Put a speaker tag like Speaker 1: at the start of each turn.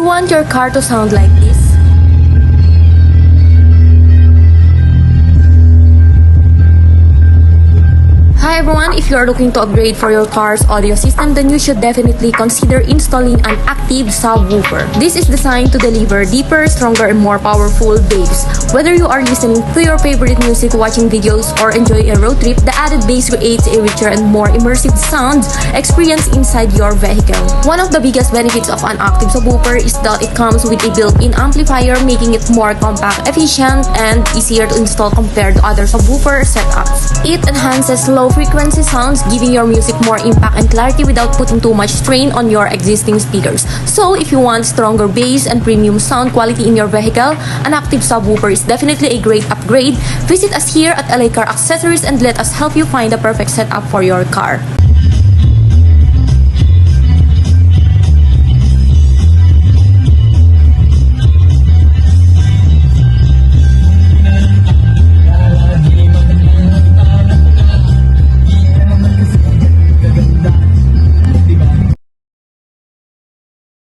Speaker 1: you want your car to sound like this? Hi everyone, if you are looking to upgrade for your car's audio system, then you should definitely consider installing an active subwoofer. This is designed to deliver deeper, stronger, and more powerful bass. Whether you are listening to your favorite music, watching videos, or enjoy a road trip, the added bass creates a richer and more immersive sound experience inside your vehicle. One of the biggest benefits of an active subwoofer is that it comes with a built-in amplifier, making it more compact, efficient, and easier to install compared to other subwoofer setups. It enhances low-frequency sounds, giving your music more impact and clarity without putting too much strain on your existing speakers. So, if you want stronger bass and premium sound quality in your vehicle, an active subwoofer is definitely a great upgrade. Visit us here at LA Car Accessories and let us help you find the perfect setup for your car.